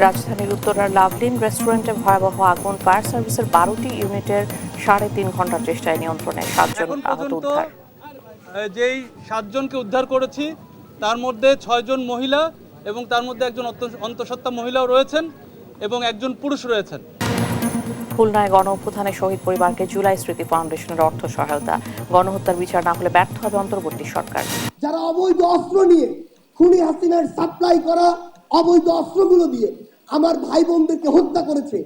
রাজধানীর উত্তরার লাভলিন রেস্টুরেন্টে ভয়াবহ আগুন, ফায়ার সার্ভিসের 12টি ইউনিটের 3.5 ঘন্টার চেষ্টায় নিয়ন্ত্রণে 7 জন আহত উদ্ধার। যেই 7 জনকে উদ্ধার করেছি তার মধ্যে 6 জন মহিলা এবং তার মধ্যে একজন অন্তঃসত্ত্বা মহিলাও রয়েছেন এবং একজন পুরুষ রয়েছেন। খুলনায় গণ অভ্যুত্থানে শহীদ পরিবারকে জুলাই স্মৃতি ফাউন্ডেশনের অর্থ সহায়তা, গণহত্যার বিচার না হলে ব্যর্থ হবে অন্তর্বর্তী সরকার। যারা অবৈধ অস্ত্র নিয়ে খুনি হাসিনার সাপ্লাই করা অবৈধ অস্ত্রগুলো দিয়ে আমার ভাই বোনদেরকে হত্যা করেছে,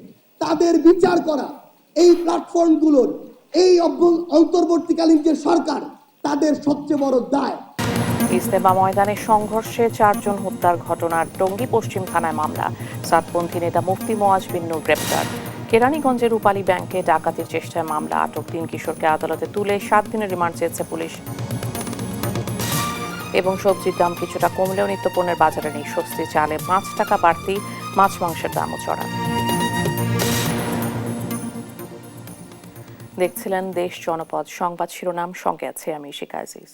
তাদের বিচার করা এই প্ল্যাটফর্মগুলোর এই অন্তর্বর্তীকালীন যে সরকার, তাদের সবচেয়ে বড় দায়। ইজতেমা ময়দানে সংঘর্ষে 4 জন হত্যার ঘটনার টঙ্গী পশ্চিম থানায় মামলা, সাতপন্থী নেতা মুফতি মোয়াজ বিন নূর গ্রেপ্তার। কেরানীগঞ্জের রূপালী ব্যাংকে ডাকাতির চেষ্টায় মামলা, আটক 3 কিশোরকে আদালতে তুলে 7 দিনের রিমান্ড চেয়েছে পুলিশ। এবং সবজির দাম কিছুটা কমলেও নিত্যপণ্যের বাজারে নেই স্বস্তি, চালে 5 টাকা বাড়তি, মাছ মাংসের দামও চড়া। দেখছিলেন দেশ জনপদ সংবাদ শিরোনাম, সঙ্গে আছে আমি শিকা আজিজ।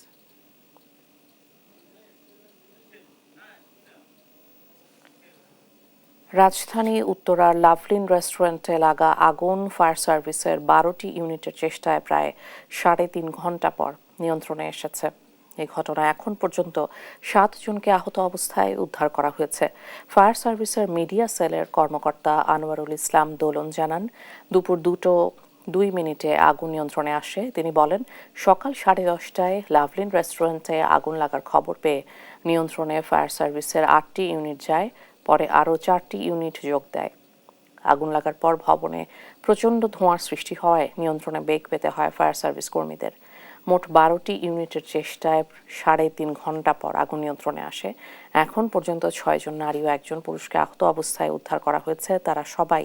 রাজধানী উত্তরার লাভলিন রেস্টুরেন্টে লাগা আগুন, ফায়ার সার্ভিসের 12টি ইউনিটের চেষ্টায় প্রায় 3.5 ঘন্টা পর নিয়ন্ত্রণে এসেছে। এই ঘটনায় এখন পর্যন্ত 7 জনকে আহত অবস্থায় উদ্ধার করা হয়েছে। ফায়ার সার্ভিসের মিডিয়া সেলের কর্মকর্তা আনোয়ারুল ইসলাম দোলন জানান, দুপুর 2:02 আগুন নিয়ন্ত্রণে আসে। তিনি বলেন, সকাল 10:30টায় লাভলিন রেস্টুরেন্টে আগুন লাগার খবর পেয়ে নিয়ন্ত্রণে ফায়ার সার্ভিসের 8টি ইউনিট যায়, পরে আরও 4টি ইউনিট যোগ দেয়। আগুন লাগার পর ভবনে প্রচণ্ড ধোঁয়ার সৃষ্টি হওয়ায় নিয়ন্ত্রণে বেগ পেতে হয় ফায়ার সার্ভিস কর্মীদের। মোট 12টি ইউনিটের চেষ্টায় 3.5 ঘন্টা পর আগুন নিয়ন্ত্রণে আসে। এখন পর্যন্ত 6 জন নারী ও 1 জন পুরুষকে আহত অবস্থায় উদ্ধার করা হয়েছে। তারা সবাই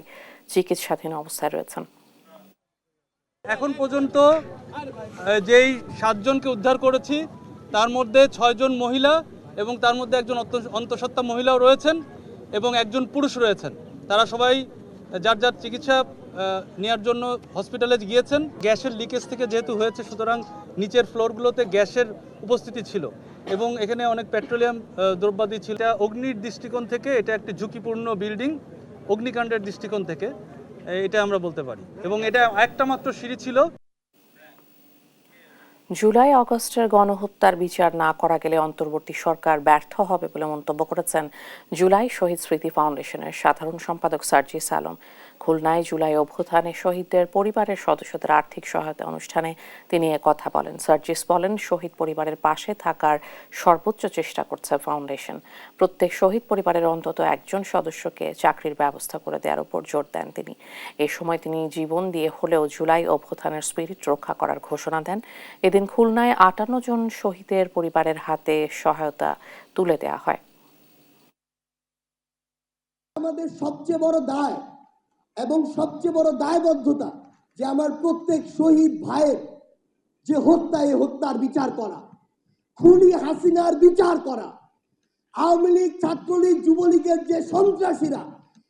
চিকিৎসাধীন অবস্থায় রয়েছেন। এখন পর্যন্ত যেই 7 জনকে উদ্ধার করেছি তার মধ্যে 6 জন মহিলা এবং তার মধ্যে একজন অন্তঃসত্ত্বা মহিলাও রয়েছেন এবং একজন পুরুষ রয়েছেন। তারা সবাই যার যার চিকিৎসা নেওয়ার জন্য হসপিটালে গিয়েছেন। গ্যাসের লিকেজ থেকে যেহেতু হয়েছে, সুতরাং নিচের ফ্লোরগুলোতে গ্যাসের উপস্থিতি ছিল এবং এখানে অনেক পেট্রোলিয়াম দ্রব্যাদি ছিল। অগ্নির দৃষ্টিকোণ থেকে এটা একটি ঝুঁকিপূর্ণ বিল্ডিং, অগ্নিকাণ্ডের দৃষ্টিকোণ থেকে এটা আমরা বলতে পারি, এবং এটা একটা মাত্র সিঁড়ি ছিল। জুলাই আগস্টের গণহত্যার বিচার না করা গেলে অন্তর্বর্তী সরকার ব্যর্থ হবে বলে মন্তব্য করেছেন জুলাই শহীদ স্মৃতি ফাউন্ডেশনের সাধারণ সম্পাদক সার্জিস আলম। খুলনায় জুলাই অভ্যুত্থানে শহীদদের পরিবারের সদস্যদের আর্থিক সহায়তা অনুষ্ঠানে তিনি কথা বলেন। সার্জিস বলেন, শহীদ পরিবারের পাশে থাকার সর্বোচ্চ চেষ্টা করছে ফাউন্ডেশন। প্রত্যেক শহীদ পরিবারের অন্তত একজন সদস্যকে চাকরির ব্যবস্থা করে দেওয়ার উপর জোর দেন তিনি। এ সময় তিনি জীবন দিয়ে হলেও জুলাই অভ্যুত্থানের স্পিরিট রক্ষা করার ঘোষণা দেন। এদিন খুলনায় 58 জন শহীদের পরিবারের হাতে সহায়তা তুলে দেওয়া হয়। আমাদের সবচেয়ে বড় দায় এবং সবচেয়ে বড় দায়বদ্ধতা যে আমার প্রত্যেক শহীদ ভাইয়ের যে হত্যা, এই হত্যার বিচার করা, খুনি হাসিনার বিচার করা, আওয়ামী লীগ, ছাত্রলীগ, যুবলীগের যে সন্ত্রাসীরা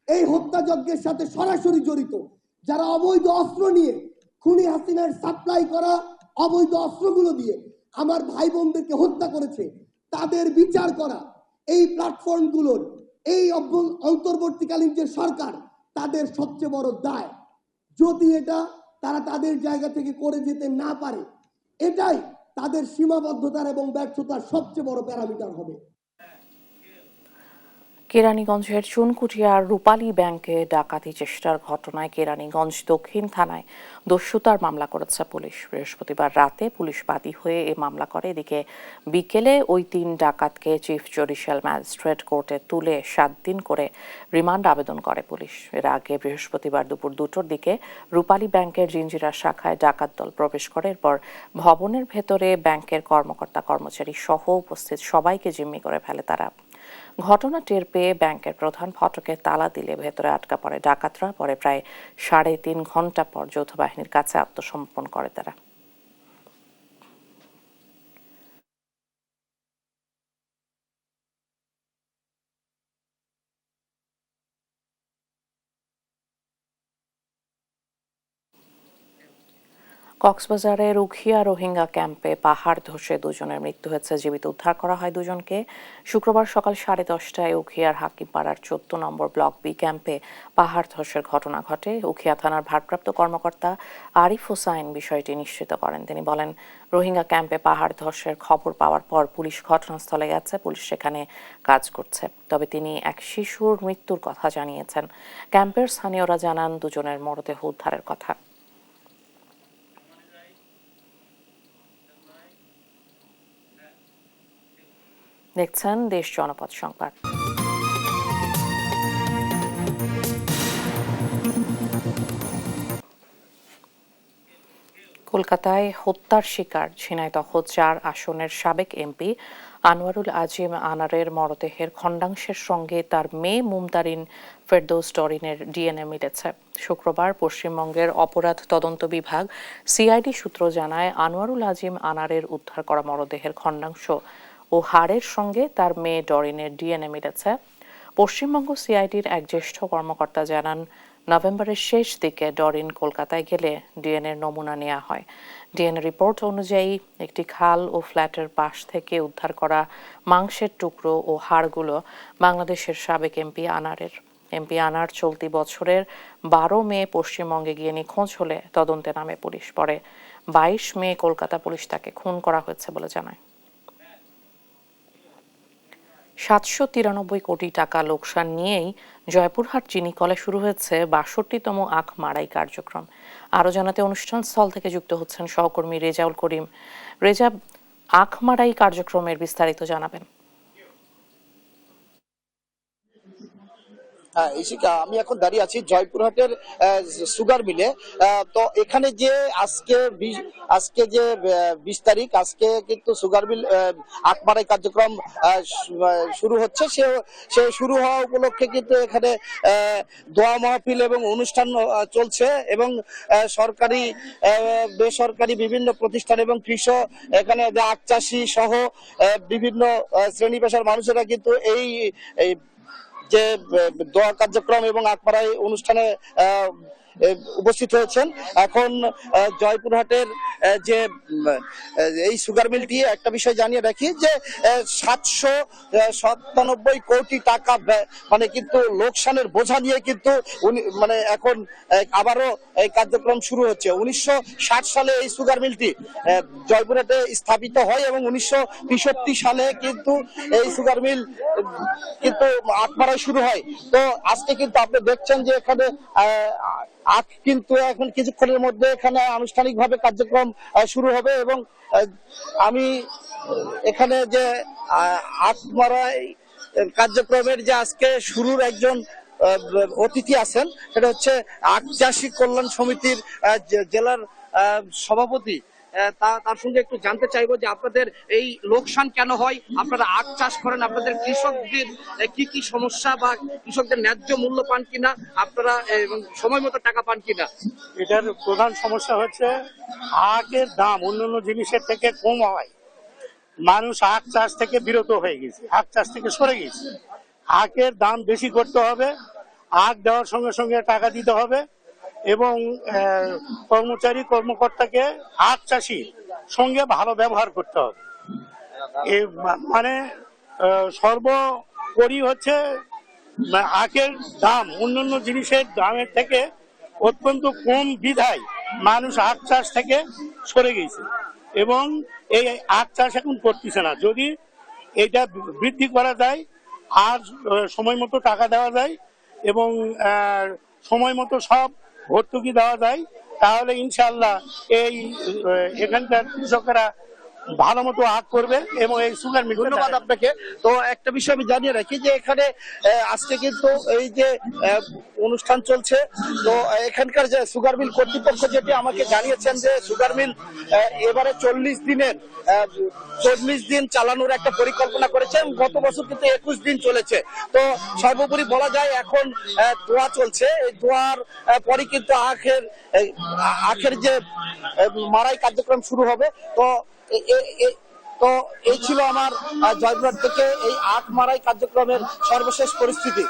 এই হত্যাযজ্ঞের সাথে সরাসরি জড়িত, যারা অবৈধ অস্ত্র নিয়ে খুনি হাসিনার সাপ্লাই করা অবৈধ অস্ত্রগুলো দিয়ে আমার ভাই বোনদেরকে হত্যা করেছে, তাদের বিচার করা এই প্ল্যাটফর্মগুলোর এই অন্তর্বর্তীকালীন যে সরকার, তাদের সবচেয়ে বড় দায়। যদি এটা তারা তাদের জায়গা থেকে করে যেতে না পারে, এটাই তাদের সীমাবদ্ধতার এবং ব্যর্থতার সবচেয়ে বড় প্যারামিটার হবে। কেরানীগঞ্জের চুনকুঠিয়ার রূপালী ব্যাংকে ডাকাতি চেষ্টার ঘটনায় কেরানীগঞ্জ দক্ষিণ থানায় দস্যুতার মামলা করেছে পুলিশ। বৃহস্পতিবার রাতে পুলিশ বাদী হয়ে এই মামলা করে। এদিকে বিকেলে ওই 3 ডাকাতকে চিফ জুডিশিয়াল ম্যাজিস্ট্রেট কোর্টে তুলে 7 দিন করে রিমান্ড আবেদন করে পুলিশ। এর আগে বৃহস্পতিবার দুপুর 2টার দিকে রূপালী ব্যাংকের জিঞ্জিরা শাখায় ডাকাত দল প্রবেশ করে। এরপর ভবনের ভেতরে ব্যাংকের কর্মকর্তা কর্মচারী সহ উপস্থিত সবাইকে জিম্মি করে ফেলে তারা। ঘটনা টের পেয়ে ব্যাংকের প্রধান ফটকে তালা দিলে ভেতরে আটকা পড়ে ডাকাতরা। পরে প্রায় 3.5 ঘন্টা পর যৌথ বাহিনীর কাছে আত্মসমর্পণ করে তারা। কক্সবাজারের উখিয়া রোহিঙ্গা ক্যাম্পে পাহাড় ধসে দুজনের মৃত্যু হয়েছে। জীবিত উদ্ধার করা হয় দুজনকে। শুক্রবার সকাল 10:30টায় উখিয়ার হাকিমপাড়ার 14 নম্বর ব্লক বি ক্যাম্পে পাহাড় ধসের ঘটনা ঘটে। উখিয়া থানার ভারপ্রাপ্ত কর্মকর্তা আরিফ হোসাইন বিষয়টি নিশ্চিত করেন। তিনি বলেন, রোহিঙ্গা ক্যাম্পে পাহাড় ধসের খবর পাওয়ার পর পুলিশ ঘটনাস্থলে গেছে। পুলিশ সেখানে কাজ করছে। তবে তিনি এক শিশুর মৃত্যুর কথা জানিয়েছেন। ক্যাম্পের স্থানীয়রা জানান দুজনের মরদেহ উদ্ধারের কথা। দেখছেন দেশ জনপদ সংবাদ। কলকাতায় হত্যার শিকার ঝিনাইদহ 4 আসনের সাবেক এমপি আনোয়ারুল আজিম আনারের মরদেহের খণ্ডাংশের সঙ্গে তার মেয়ে মুমতারিন ফেরদৌস ডরিনের ডিএনএ মিলেছে। শুক্রবার পশ্চিমবঙ্গের অপরাধ তদন্ত বিভাগ সিআইডি সূত্র জানায়, আনোয়ারুল আজিম আনারের উদ্ধার করা মরদেহের খণ্ডাংশ ও হাড়ের সঙ্গে তার মেয়ে ডরিনের ডিএনএ মিলেছে। পশ্চিমবঙ্গ সিআইডির এক জ্যেষ্ঠ কর্মকর্তা জানান, নভেম্বরের শেষ দিকে ডরিন কলকাতায় গেলে ডিএনএর নমুনা নেওয়া হয়। ডিএনএ রিপোর্ট অনুযায়ী একটি খাল ও ফ্ল্যাটের পাশ থেকে উদ্ধার করা মাংসের টুকরো ও হাড়গুলো বাংলাদেশের সাবেক এমপি আনারের। এমপি আনার চলতি বছরের 12 মে পশ্চিমবঙ্গে গিয়ে নিখোঁজ হলে তদন্তে নামে পুলিশ। পরে 22 মে কলকাতা পুলিশ তাকে খুন করা হয়েছে বলে জানায়। 793 কোটি টাকা লোকসান নিয়েই জয়পুরহাট চিনিকলে শুরু হয়েছে 62তম আখ মাড়াই কার্যক্রম। আরও জানাতে অনুষ্ঠান স্থল থেকে যুক্ত হচ্ছেন সহকর্মী রেজাউল করিম। রেজা, আখ মাড়াই কার্যক্রমের বিস্তারিত জানাবেন। হ্যাঁ ইশিকা, আমি এখন দাঁড়িয়ে আছি জয়পুরহাটের সুগার মিলে। তো এখানে যে আজকে যে 20 তারিখ, আজকে কিন্তু সুগার মিল আখমারাই কার্যক্রম শুরু হচ্ছে। সে শুরু হওয়া উপলক্ষে কিন্তু এখানে দোয়া মাহফিল এবং অনুষ্ঠান চলছে এবং সরকারি বেসরকারি বিভিন্ন প্রতিষ্ঠান এবং কৃষক, এখানে আখ চাষি সহ বিভিন্ন শ্রেণী পেশার মানুষেরা কিন্তু এই যে দোয়া কার্যক্রম এবং আখমারাই অনুষ্ঠানে উপস্থিত হয়েছেন। এখন জয়পুরহাটের যে এই সুগার মিলটি, একটা বিষয় জানিয়ে রাখি যে 797 কোটি টাকা মানে কিন্তু লোকসানের বোঝা নিয়ে কিন্তু মানে এখন আবারও এই কার্যক্রম শুরু হচ্ছে। 1960 সালে এই সুগার মিলটি জয়পুরহাটে স্থাপিত হয় এবং 1963 সালে কিন্তু এই সুগার মিল কিন্তু আখমারাই শুরু হয়। তো আজকে কিন্তু আপনি দেখছেন যে এখানে আখ কিন্তু এখন কিছুক্ষণের মধ্যে এখানে আনুষ্ঠানিকভাবে কার্যক্রম শুরু হবে এবং আমি এখানে যে আখ মারাই কার্যক্রমের যে আজকে শুরুর একজন অতিথি আছেন, সেটা হচ্ছে আখ চাষী কল্যাণ সমিতির জেলার সভাপতি। তার সঙ্গে একটু জানতে চাইবো যে আপনাদের এই লোকসান কেন হয়, আপনারা আখ চাষ করেন, আপনাদের কৃষকদের কি কি সমস্যা বা কৃষকদের ন্যায্য মূল্য পান কিনা, আপনারা সময় মতো টাকা পান কিনা? এটার প্রধান সমস্যা হচ্ছে আখের দাম অন্যান্য জিনিসের থেকে কম হয়। মানুষ আখ চাষ থেকে বিরত হয়ে গেছে, আখ চাষ থেকে সরে গেছে। আখের দাম বেশি করতে হবে, আখ দেওয়ার সঙ্গে সঙ্গে টাকা দিতে হবে এবং কর্মকর্তাকে আখ চাষি সঙ্গে ভালো ব্যবহার করতে হবে। মানে সর্বোপরি হচ্ছে আখের দাম অন্যান্য জিনিসের দামের থেকে অত্যন্ত কম বিধায় মানুষ আখ চাষ থেকে সরে গেছে এবং এই আখ চাষ এখন করতেছে না। যদি এটা বৃদ্ধি করা যায় আর সময় মতো টাকা দেওয়া যায় এবং সময় মতো সব ভর্তুকি দেওয়া যায়, তাহলে ইনশাআল্লাহ এই এখানকার কৃষকেরা ভালো মতো আখ করবে এবং এই সুগার মিল। ধন্যবাদ আপনাকে। তো একটা বিষয় আমি জানিয়ে রাখি যে এখানে আজকে কিন্তু এই যে অনুষ্ঠান চলছে, তো এখানকার যে সুগার মিল কর্তৃপক্ষ যেটি আমাকে জানিয়েছেন যে সুগার মিল এবারে 40 দিন চালানোর একটা পরিকল্পনা করেছেন। গত বছর কিন্তু 21 দিন চলেছে। তো সর্বোপরি বলা যায় এখন দোয়া চলছে, এই দোয়ার পরে কিন্তু আখের যে মারাই কার্যক্রম শুরু হবে। তো এই ছিল আমার জয়পুরহাট থেকে এই আখ মারাই কার্যক্রমের সর্বশেষ পরিস্থিতি।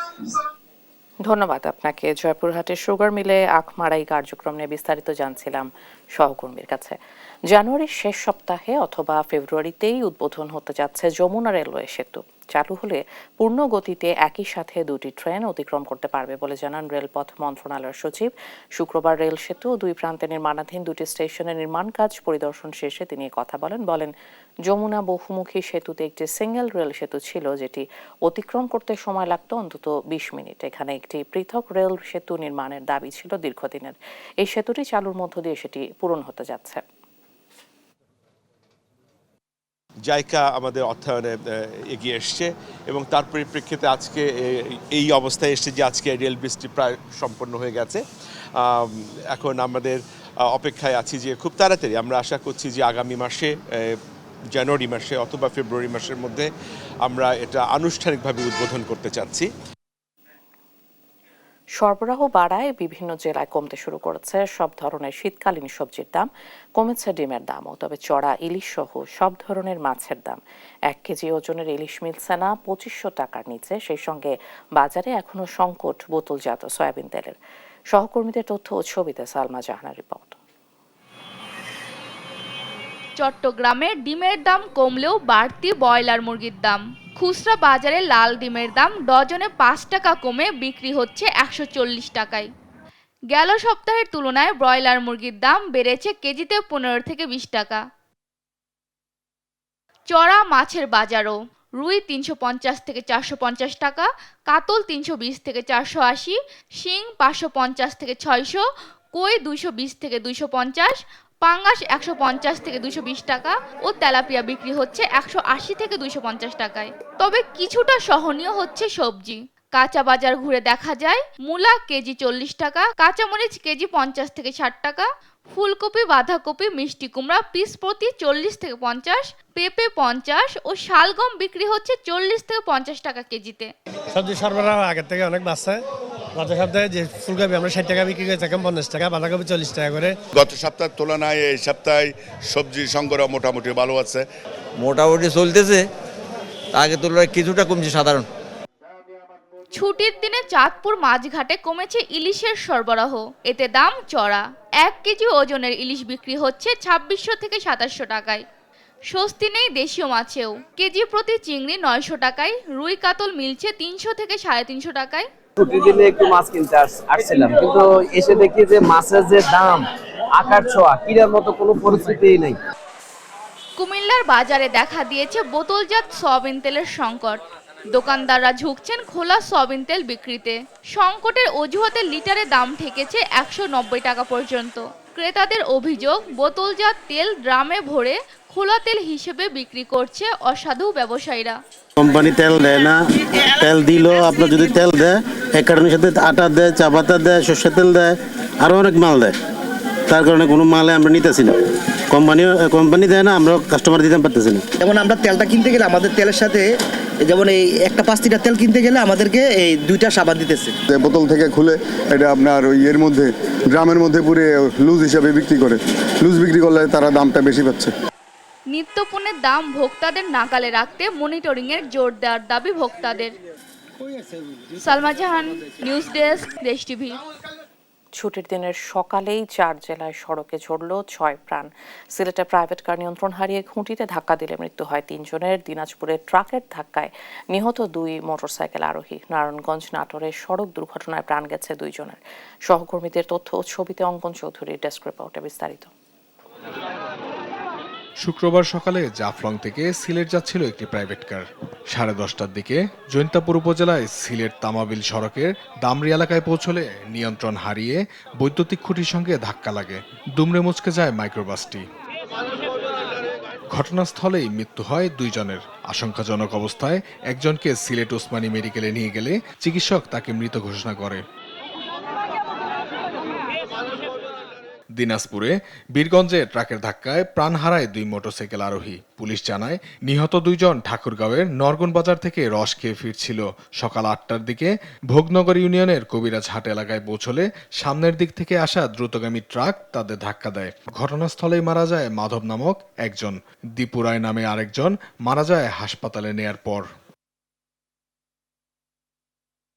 ধন্যবাদ আপনাকে। জয়পুরহাটের সুগার মিলে আখ মাড়াই কার্যক্রম নিয়ে বিস্তারিত জানছিলাম সহকর্মীর কাছে। জানুয়ারির শেষ সপ্তাহে অথবা ফেব্রুয়ারিতেই উদ্বোধন হতে যাচ্ছে যমুনা রেলওয়ে সেতু। চালু হলে পূর্ণ গতিতে একই সাথে দুটি ট্রেন অতিক্রম করতে পারবে বলে জানান রেলপথ মন্ত্রণালয়ের সচিব। শুক্রবার রেল সেতু ও দুই প্রান্তে নির্মাণাধীন দুটি স্টেশনের নির্মাণ কাজ পরিদর্শন শেষে তিনি কথা বলেন যমুনা বহুমুখী সেতুতে একটি সিঙ্গেল রেল সেতু ছিল, যেটি অতিক্রম করতে সময় লাগত অন্তত 20 মিনিট। এখানে একটি পৃথক রেল সেতু নির্মাণের দাবি ছিল দীর্ঘদিনের। এই সেতুটি চালুর মধ্য দিয়ে সেটি পূরণ হতে যাচ্ছে। জাইকা আমাদের অর্থায়নে এগিয়ে এসছে এবং তার পরিপ্রেক্ষিতে আজকে এই অবস্থায় এসছে যে আজকে রেল ব্রিজটি প্রায় সম্পন্ন হয়ে গেছে। এখন আমাদের অপেক্ষায় আছি যে খুব তাড়াতাড়ি আমরা আশা করছি যে আগামী মাসে জানুয়ারি মাসে অথবা ফেব্রুয়ারি মাসের মধ্যে আমরা এটা আনুষ্ঠানিকভাবে উদ্বোধন করতে চাচ্ছি। সরবরাহ বাড়ায় বিভিন্ন জেলায় কমতে শুরু করেছে সব ধরনের শীতকালীন সবজির দাম, কমেছে ডিমের দামও। তবে চড়া ইলিশ সহ সব ধরনের মাছের দাম 1 কেজি ওজনের ইলিশ মিলছে না 2500 টাকার নিচে। সেই সঙ্গে বাজারে এখনো সংকট বোতলজাত সয়াবিন তেলের। সহকর্মীদের তথ্য ও ছবিতে সালমা জাহানার রিপোর্ট। চট্টগ্রামে ডিমের দাম কমলেও বাড়তি ব্রয়লার মুরগির দাম। খুচরা বাজারে লাল ডিমের দাম ডজনে 5 টাকা কমে বিক্রি হচ্ছে 140 টাকায়। গেল সপ্তাহের তুলনায় ব্রয়লার মুরগির দাম বেড়েছে কেজিতে 15 থেকে 20 টাকা। চড়া মাছের বাজারও রুই 350 থেকে 450 টাকা, কাতল 320 থেকে 480, শিং 550 থেকে 600, কই 220 থেকে 250, পাঙ্গাস 150 থেকে 220 টাকা ও তেলাপিয়া বিক্রি হচ্ছে 180 থেকে 250 টাকায়। তবে কিছুটা সহনীয় হচ্ছে সবজি। কাঁচা বাজার ঘুরে দেখা যায় মূলা কেজি 40 টাকা, কাঁচামরিচ কেজি 50 থেকে 60 টাকা, ফুলকপি, বাঁধাকপি, মিষ্টি কুমড়া পিস প্রতি 40 থেকে 50, পেঁপে 50 ও শালগম বিক্রি হচ্ছে 40 থেকে 50 টাকা কেজিতে। সবজি সরবরাহ আগের থেকে অনেক বাড়ছে। গত সপ্তাহে যে ফুলকপি আমরা 60 টাকা বিক্রি করেছি এখন 50 টাকা, বাঁধাকপি 40 টাকা করে। গত সপ্তাহের তুলনায় এই সপ্তাহে সবজি সংগ্রহ মোটামুটি ভালো আছে, মোটামুটি চলতেছে। আগে তুলনায় কিছুটা কমছে সাধারণ। ছুটির দিনে চাঁদপুর মাছঘাটে কমেছে ইলিশের সরবরাহ, এতে দাম চড়া। 1 কেজি ওজনের ইলিশ বিক্রি হচ্ছে 2600 থেকে 2700 টাকায়। স্বস্তি নেই দেশীয় মাছেও। কেজি প্রতি চিংড়ি 900 টাকায়, রুই কাতল মিলছে 300 থেকে 350 টাকায়। ছুটির দিনে একটু মাছ কিনতে আসছিলাম, কিন্তু এসে দেখি যে মাছের যে দাম আকার ছোঁয়া, কিনার মতো কোনো পরিস্থিতিই নেই। কুমিল্লার বাজারে দেখা দিয়েছে বোতলজাত সয়াবিন তেলের সংকট। দোকানদাররা ঝুঁকছেন খোলা সয়াবিন তেল বিক্রিতে। সংকটের অজুহাতে লিটারে দাম ঠেকেছে 190 টাকা পর্যন্ত। ক্রেতাদের অভিযোগ, বোতলজাত তেল ড্রামে ভরে খোলা তেল হিসেবে বিক্রি করছে অসাধু ব্যবসায়ীরা। কোম্পানি তেল দেয় না, তেল দিলেও আপনার যদি তেল দেয় এক কারণের সাথে আটা দেয়, চা পাতা দেয়, সর্ষের তেল দেয়, আরও অনেক মাল দেয়। তার কারণে কোনো মালে আমরা নিতেছি না। কোম্পানি দেয় না, আমরা কাস্টমার দিতে পারতেছি না। যেমন আমরা তেলটা কিনতে গেলে আমাদের তেলের সাথে যেমন এই একটা 5 লিটার তেল কিনতে গেলে আমাদেরকে এই 2টা সাবান দিতেছে। বোতল থেকে খুলে এটা আপনার ওই এর মধ্যে ড্রামের মধ্যে পুরে লুজ হিসাবে বিক্রি করে, লুজ বিক্রি করলে তারা দামটা বেশি পাচ্ছে। নিত্যপণ্যের দাম ভোক্তাদের নাগালে রাখতে মনিটরিংয়ের জোর দেওয়ার দাবি ভোক্তাদের। সালমা জাহান, নিউজ ডেস্ক, দেশ টিভি। ছুটির দিনের সকালেই 4 জেলায় সড়কে ঝরল 6 প্রাণ। সিলেটে প্রাইভেট কার নিয়ন্ত্রণ হারিয়ে খুঁটিতে ধাক্কা দিলে মৃত্যু হয় 3 জনের। দিনাজপুরে ট্রাকের ধাক্কায় নিহত 2 মোটরসাইকেল আরোহী। নারায়ণগঞ্জ নাটোরে সড়ক দুর্ঘটনায় প্রাণ গেছে 2 জনের। সহকর্মীদের তথ্য ও ছবিতে অঙ্কন চৌধুরীর ডেস্ক রিপোর্টে বিস্তারিত। শুক্রবার সকালে জাফলং থেকে সিলেট যাচ্ছিল একটি প্রাইভেট কার। 10:30টার দিকে জৈন্তাপুর উপজেলায় সিলেট তামাবিল সড়কের দামরি এলাকায় পৌঁছলে নিয়ন্ত্রণ হারিয়ে বৈদ্যুতিক খুঁটির সঙ্গে ধাক্কা লাগে। দুমড়ে মুচকে যায় মাইক্রোবাসটি। ঘটনাস্থলেই মৃত্যু হয় 2 জনের। আশঙ্কাজনক অবস্থায় একজনকে সিলেট ওসমানী মেডিকেলে নিয়ে গেলে চিকিৎসক তাকে মৃত ঘোষণা করে। দিনাজপুরে বীরগঞ্জে ট্রাকের ধাক্কায় প্রাণ হারায় 2 মোটরসাইকেল আরোহী। পুলিশ জানায় নিহত 2 জন ঠাকুরগাঁওয়ের নরগুন বাজার থেকে রস খেয়ে ফিরছিল। সকাল 8টার দিকে ভোগনগর ইউনিয়নের কবিরাজ হাট এলাকায় পৌঁছলে সামনের দিক থেকে আসা দ্রুতগামী ট্রাক তাদের ধাক্কা দেয়। ঘটনাস্থলেই মারা যায় মাধব নামক একজন। দীপু রায় নামে আরেকজন মারা যায় হাসপাতালে নেয়ার পর।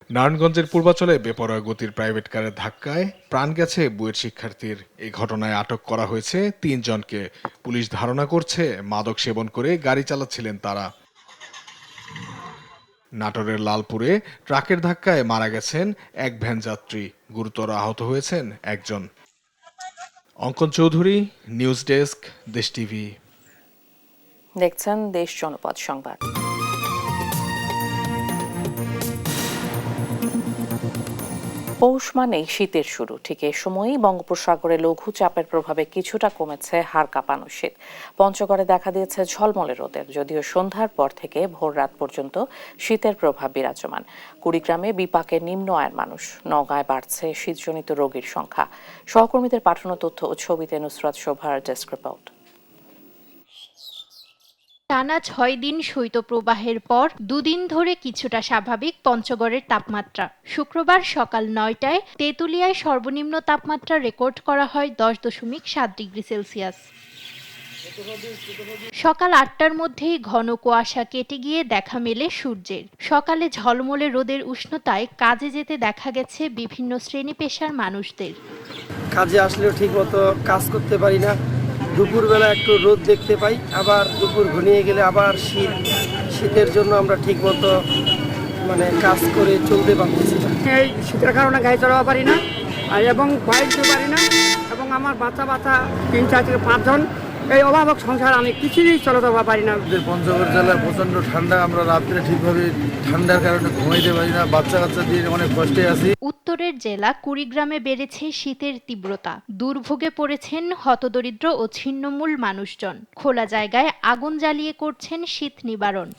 নারায়ণগঞ্জের পূর্বাচলে বেপরোয়া গতির প্রাইভেট কারের ধাক্কায় প্রাণ গেছে বুয়েট শিক্ষার্থীর। এই ঘটনায় আটক করা হয়েছে 3 জনকে। পুলিশ ধারণা করছে মাদক সেবন করে গাড়ি চালাচ্ছিলেন তারা। নাটোরের লালপুরে ট্রাকের ধাক্কায় মারা গেছেন এক ভ্যান যাত্রী, গুরুতর আহত হয়েছেন একজন। অঙ্কন চৌধুরী, নিউজ ডেস্ক, দেশ টিভি। দেখছেন দেশ জনপদ সংবাদ। পৌষ মানেই শীতের শুরু। ঠিক এই সময়ই বঙ্গোপসাগরে লঘু চাপের প্রভাবে কিছুটা কমেছে হাড় কাঁপানো শীত। পঞ্চগড়ে দেখা দিয়েছে ঝলমলে রোদের, যদিও সন্ধ্যার পর থেকে ভোর রাত পর্যন্ত শীতের প্রভাব বিরাজমান। কুড়িগ্রামে বিপাকে নিম্ন আয়ের মানুষ। নওগাঁয় বাড়ছে শীতজনিত রোগীর সংখ্যা। সহকর্মীদের পাঠানো তথ্য ও ছবিতে নুসরাত শোভার ডেস্ক রিপোর্ট। টানা 6 দিন শৈত্যপ্রবাহের পর 2 দিন ধরে কিছুটা স্বাভাবিক পঞ্চগড়ের তাপমাত্রা। শুক্রবার সকাল 9টায় তেঁতুলিয়ায় সর্বনিম্ন তাপমাত্রা রেকর্ড করা হয় 10.7 ডিগ্রি সেলসিয়াস। সকাল 8টার মধ্যেই ঘন কুয়াশা কেটে গিয়ে দেখা মেলে সূর্যের। সকালে ঝলমলে রোদের উষ্ণতায় কাজে যেতে দেখা গেছে বিভিন্ন শ্রেণী পেশার মানুষদের। কাজে আসলেও ঠিক মতো কাজ করতে পারি না। দুপুরবেলা একটু রোদ দেখতে পাই, আবার দুপুর ঘনিয়ে গেলে আবার শীতের জন্য আমরা ঠিক মতো কাজ করে চলতে পারতেছি না। এই শীতের কারণে গাড়ি চালাতে পারি না এবং বাইক দিতে পারি না, এবং আমার বাচ্চা 3, 4 থেকে 5 জন। এই অভাবক সংসার আমি কিছুই চালাতে পারি না। পঞ্চগড় জেলায় প্রচন্ড ঠান্ডা, আমরা রাত্রে ঠিকভাবে ঠান্ডার কারণে ঘুমাইতে পারি না, বাচ্চা দিয়ে অনেক কষ্টে আছি। উত্তরের জেলা কুড়িগ্রামে বেড়েছে শীতের তীব্রতা। দুর্ভোগে পড়েছেন হতদরিদ্র ও ছিন্নমূল মানুষজন। খোলা জায়গায় আগুন জ্বালিয়ে করছেন শীত নিবারণ।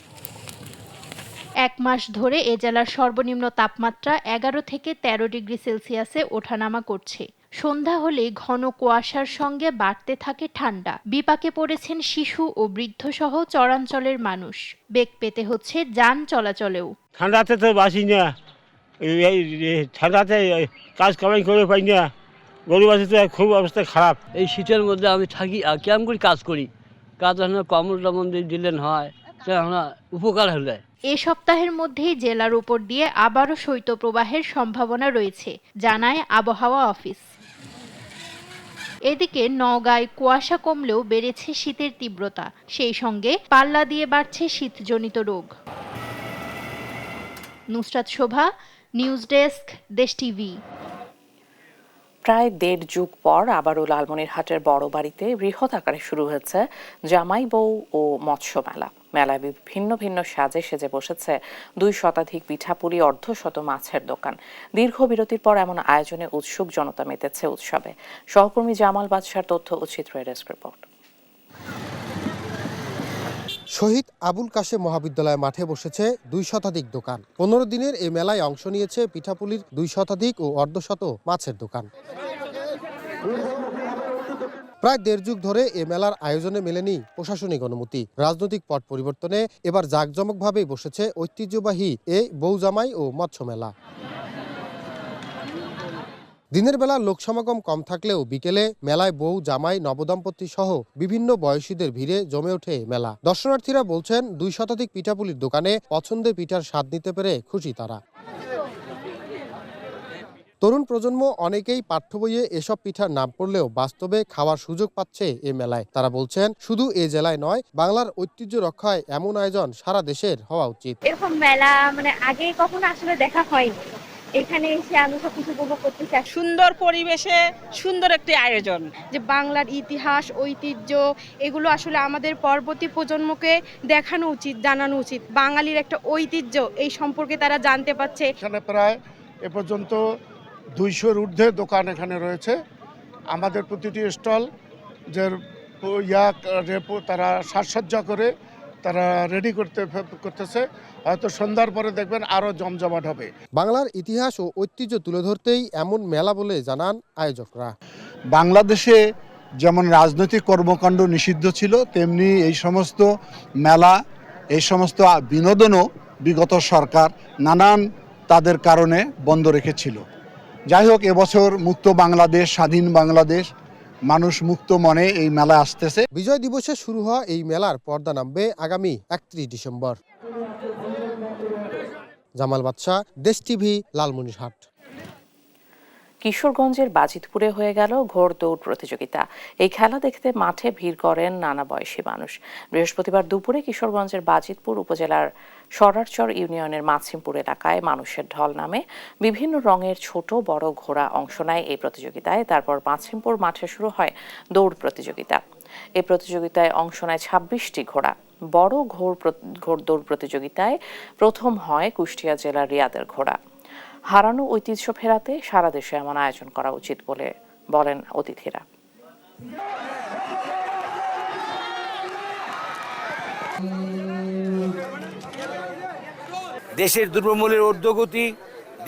1 মাস ধরে এ জেলার সর্বনিম্ন তাপমাত্রা 11 থেকে 13 ডিগ্রি সেলসিয়াসে ওঠানামা করছে। সন্ধ্যা হলে ঘন কুয়াশার সঙ্গে বাড়তে থাকে ঠান্ডা। বিপাকে পড়েছেন শিশু ও বৃদ্ধ সহ চরাঞ্চলের মানুষ। বেগ পেতে হচ্ছে যান চলাচলেও। ঠান্ডাতে তো বাসি না, ঠান্ডাতে কাজ কামাই করে পাই না, গরিব আছে তো খুব অবস্থা খারাপ। এই শীতের মধ্যে আমি থাকি আর কেমন করে কাজ করি, কাজ কম্বল টম্বল দিলেন হয়, উপকার হলে। এ সপ্তাহের মধ্যেই জেলার উপর দিয়ে আবারও শৈত্যপ্রবাহের সম্ভাবনা রয়েছে, জানায় আবহাওয়া অফিস। এদিকে নওগাঁয় কুয়াশা কমলেও বেড়েছে শীতের তীব্রতা। সেই সঙ্গে পাল্লা দিয়ে বাড়ছে শীতজনিত রোগ। নুসরাত শোভা, নিউজ ডেস্ক, দেশ টিভি। প্রায় 1.5 যুগ পর আবারও লালমনিরহাটের বড় বাড়িতে বৃহৎ আকারে শুরু হয়েছে জামাই বউ ও মৎস্য মেলা। মেলায় ভিন্ন ভিন্ন সাজে সেজে বসেছে 2 শতাধিক পিঠাপুলি, 1/2 মাছের দোকান। দীর্ঘ বিরতির পর এমন আয়োজনে উৎসুক জনতা মেতেছে উৎসবে। সহকর্মী জামাল বাদশার তথ্য ও চিত্রের ডেস্ক রিপোর্ট। শহীদ আবুল কাশেম মহাবিদ্যালয় মাঠে বসেছে 2 শতাধিক দোকান। 15 দিনের এই মেলায় অংশ নিয়েছে পিঠাপুলির 2 শতাধিক ও 1/2 মাছের দোকান। প্রায় 1.5 যুগ ধরে এ মেলার আয়োজনে মেলেনি প্রশাসনিক অনুমতি। রাজনৈতিক পট পরিবর্তনে এবার জাঁকজমকভাবেই বসেছে ঐতিহ্যবাহী এই বউ জামাই ও মৎস্য মেলা। দিনের বেলা লোক সমাগম কম থাকলেও বিকেলে মেলায় বউ জামাই নবদম্পতি সহ বিভিন্ন বয়সীদের ভিড়ে জমে ওঠে মেলা। দর্শনার্থীরা বলছেন 2 শতাধিক পিঠাপুলির দোকানে পছন্দের পিঠার স্বাদ নিতে পেরে খুশি তারা। তরুণ প্রজন্ম অনেকেই পাঠ্য বইয়ে এসব পিঠার নাম পড়লেও বাস্তবে খাওয়ার সুযোগ পাচ্ছে এ মেলায়। তারা বলছেন শুধু এ জেলায় নয়, বাংলার ঐতিহ্য রক্ষায় এমন আয়োজন সারা দেশের হওয়া উচিত। এরকম মেলা আগে কখনো আসলে দেখা হয়নি। এখানে এসে আমি সবকিছু উপভোগ করতে চাই। সুন্দর পরিবেশে সুন্দর একটি আয়োজন, যে বাংলার ইতিহাস ঐতিহ্য এগুলো আসলে আমাদের পরবর্তী প্রজন্মকে দেখানো উচিত, জানানো উচিত। বাঙালির একটা ঐতিহ্য এই সম্পর্কে তারা জানতে পারছে। এখানে প্রায় এ পর্যন্ত 200-র ঊর্ধ্বে দোকান এখানে রয়েছে। আমাদের প্রতিটি স্টল যে তারা সাজসজ্জা করে তারা রেডি করতেছে, হয়তো সন্ধ্যার পরে দেখবেন আরো জমজমাট হবে। বাংলার ইতিহাস ও ঐতিহ্য তুলে ধরতেই এমন মেলা বলে জানান আয়োজকরা। বাংলাদেশে যেমন রাজনৈতিক কর্মকাণ্ড নিষিদ্ধ ছিল, তেমনি এই সমস্ত মেলা, এই সমস্ত বিনোদনও বিগত সরকার নানান তাদের কারণে বন্ধ রেখেছিল। যাই হোক, এবছর মুক্ত বাংলাদেশ, স্বাধীন বাংলাদেশ, মানুষ মুক্ত মনে এই মেলা আসতেছে। বিজয় দিবসে শুরু হওয়া এই মেলার পর্দা নামবে আগামী 31 ডিসেম্বর। জামাল বাদশা, দেশ টিভি, লালমনিরহাট। কিশোরগঞ্জের বাজিতপুরে হয়ে গেল ঘোড় দৌড় প্রতিযোগিতা। এই খেলা দেখতে মাঠে ভিড় করেন নানা বয়সী মানুষ। বৃহস্পতিবার দুপুরে কিশোরগঞ্জের বাজিতপুর উপজেলার সরারচর ইউনিয়নের মাছিমপুর এলাকায় মানুষের ঢল নামে। বিভিন্ন রঙের ছোট বড় ঘোড়া অংশ নেয় এই প্রতিযোগিতায়। তারপর মাছিমপুর মাঠে শুরু হয় দৌড় প্রতিযোগিতা। এই প্রতিযোগিতায় অংশ নেয় 26টি ঘোড়া। বড় ঘোড় দৌড় প্রতিযোগিতায় প্রথম হয় কুষ্টিয়া জেলার রিয়াদের ঘোড়া। হারানো ঐতিহ্য ফেরাতে সারা দেশে এমন আয়োজন করা উচিত বলে বলেন অতিথিরা। দেশের দ্রব্যমূল্যের ঊর্ধ্বগতি,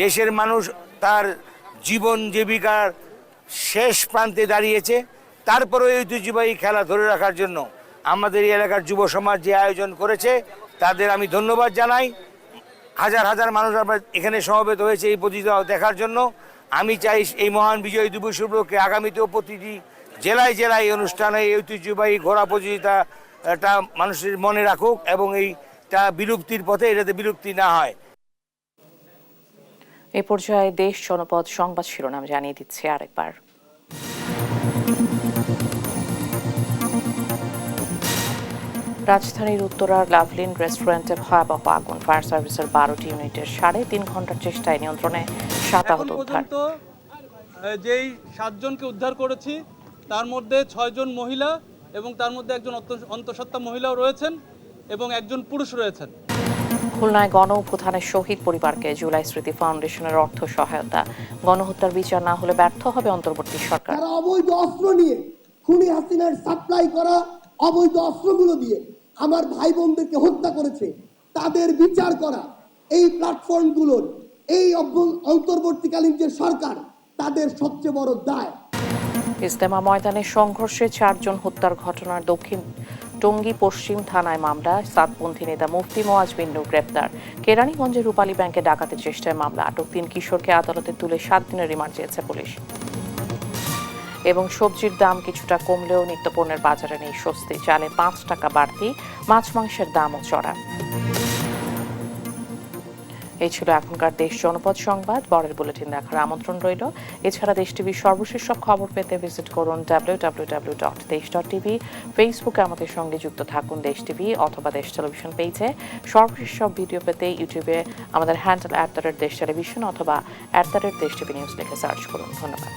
দেশের মানুষ তার জীবন জীবিকার শেষ প্রান্তে দাঁড়িয়েছে, তারপরে ঐতিহ্যবাহী খেলা ধরে রাখার জন্য আমাদের এই এলাকার যুব সমাজ যে আয়োজন করেছে তাদের আমি ধন্যবাদ জানাই। হাজার হাজার মানুষ এখানে সমবেত হয়েছে এই প্রতিযোগিতা দেখার জন্য। আমি চাই এই মহান বিজয় দিবস উপলক্ষে আগামীতেও প্রতিটি জেলায় জেলায় এই অনুষ্ঠানে এই ঐতিহ্যবাহী ঘোড়া প্রতিযোগিতাটা মানুষের মনে রাখুক এবং এইটা বিলুপ্তির পথে এটাতে বিলুপ্তি না হয়। এ পর্যায়ে দেশ জনপদ সংবাদ শিরোনাম জানিয়ে দিচ্ছে আরেকবার। রাজধানীর উত্তরার লাভলিন রেস্টুরেন্টে ভয়াবহ আগুন। ফায়ার সার্ভিসের 12টি ইউনিটের 3.5 ঘন্টার চেষ্টায় নিয়ন্ত্রণে 7 আহত উদ্ধার। যেই 7 জনকে উদ্ধার করেছি তার মধ্যে 6 জন মহিলা এবং তার মধ্যে একজন অন্তঃসত্ত্বা মহিলাও রয়েছেন এবং একজন পুরুষ রয়েছেন। খুলনায় গণ অভ্যুত্থানের শহীদ পরিবারকে জুলাই স্মৃতি ফাউন্ডেশনের অর্থ সহায়তা। গণহত্যার বিচার না হলে ব্যর্থ হবে অন্তর্বর্তী সরকার। তারা অবৈধ অস্ত্র নিয়ে খুনি হাসিনার সাপ্লাই করা অবৈধ অস্ত্রগুলো দিয়ে আমার ভাই বোনদেরকে হত্যা করেছে, তাদের বিচার করা এই প্ল্যাটফর্মগুলোর এই অন্তর্বর্তীকালীন যে সরকার তাদের সবচেয়ে বড় দায়। ইজতেমা ময়দানে সংঘর্ষে 4 জন হত্যার ঘটনার দক্ষিণ টঙ্গী পশ্চিম থানায় মামলা। সাতপন্থী নেতা মুফতি মোয়াজ বিন নূর গ্রেপ্তার। কেরানীগঞ্জের রূপালী ব্যাংকে ডাকাতির চেষ্টায় মামলা। আটক 3 কিশোরকে আদালতে তুলে 7 দিনের রিমান্ড চেয়েছে পুলিশ। এবং সবজির দাম কিছুটা কমলেও নিত্যপণ্যের বাজারে নেই স্বস্তি। চালে 5 টাকা বাড়তি, মাছ মাংসের দামও চড়া। এই ছিল এখনকার দেশ জনপদ সংবাদ। পরের বুলেটিন দেখার আমন্ত্রণ রইল। এছাড়া দেশ টিভির সর্বশেষ সব খবর পেতে ভিজিট করুন www.desh.tv। ফেসবুকে আমাদের সঙ্গে যুক্ত থাকুন দেশ টিভি অথবা দেশ টেলিভিশন পেজে। সর্বশেষ সব ভিডিও পেতে ইউটিউবে আমাদের হ্যান্ডেল @দেশ টেলিভিশন অথবা @দেশ টিভি নিউজ লিখে সার্চ করুন। ধন্যবাদ।